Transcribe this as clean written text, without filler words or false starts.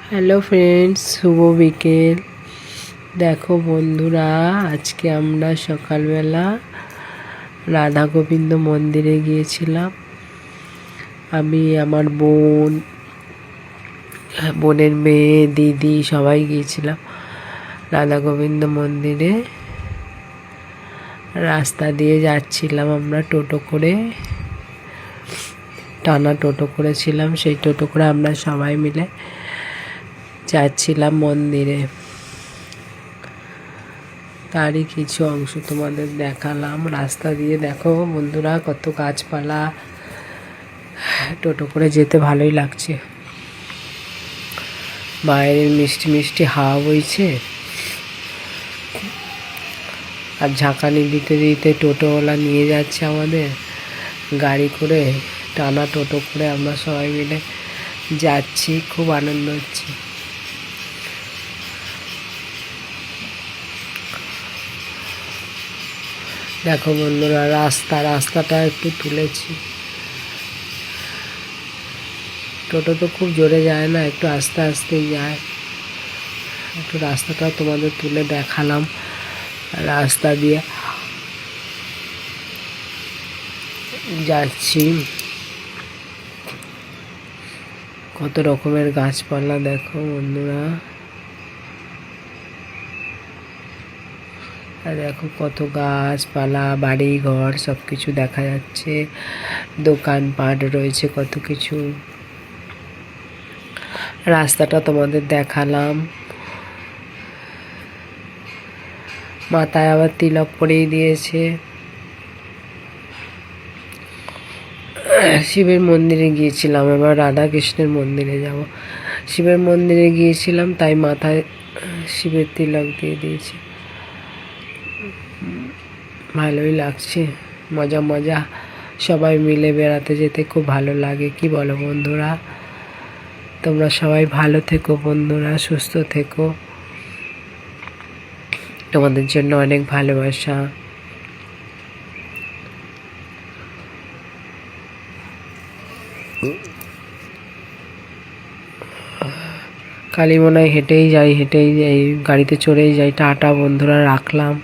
Hello friends, শুভ বিকেল। দেখো বন্ধুরা, আজকে আমরা সকালবেলা রাধা গোবিন্দ মন্দিরে গিয়েছিলাম। আমি, আমার বোনের মেয়ে, দিদি সবাই গিয়েছিলাম রাধা গোবিন্দ মন্দিরে। রাস্তা দিয়ে যাচ্ছিলাম আমরা টোটো করে, টানা টোটো করেছিলাম। সেই টোটো করে আমরা সবাই মিলে যাচ্ছিলাম মন্দিরে। তারই কিছু অংশ তোমাদের দেখালাম। রাস্তা দিয়ে দেখো বন্ধুরা, কত গাছপালা। টোটো করে যেতে ভালোই লাগছে। বাইরের মিষ্টি মিষ্টি হাওয়া বইছে, আর ঝাঁকানি দিতে দিতে টোটোওয়ালা নিয়ে যাচ্ছে আমাদের গাড়ি করে। টানা টোটো করে আমরা সবাই মিলে যাচ্ছি, খুব আনন্দ হচ্ছে। দেখো বন্ধুরা, রাস্তাটা একটু তুলেছি। টোটো তো খুব জোরে যায় না, একটু আস্তে আস্তেই যায়। একটু রাস্তাটা তোমাদের তুলে দেখালাম। রাস্তা দিয়ে যাচ্ছি, কত রকমের গাছপালা দেখো বন্ধুরা। আর দেখো কত গাছপালা, বাড়ি ঘর সব কিছু দেখা যাচ্ছে। দোকানপাট রয়েছে কত কিছু। রাস্তাটা তোমাদের দেখালাম। মাথায় আবার তিলক পরেই দিয়েছে। শিবের মন্দিরে গিয়েছিলাম, এবার রাধা কৃষ্ণের মন্দিরে যাব। শিবের মন্দিরে গিয়েছিলাম, তাই মাথায় শিবের তিলক দিয়ে দিয়েছে। ভালোই লাগছে, মজা মজা। সবাই মিলে বেড়াতে যেতে খুব ভালো লাগে, কি বলো বন্ধুরা? তোমরা সবাই ভালো থেকো বন্ধুরা, সুস্থ থেকো। তোমাদের জন্য অনেক ভালোবাসা। কালী মনে হয় হেঁটেই যাই, গাড়িতে চড়েই যাই। টাটা বন্ধুরা, রাখলাম।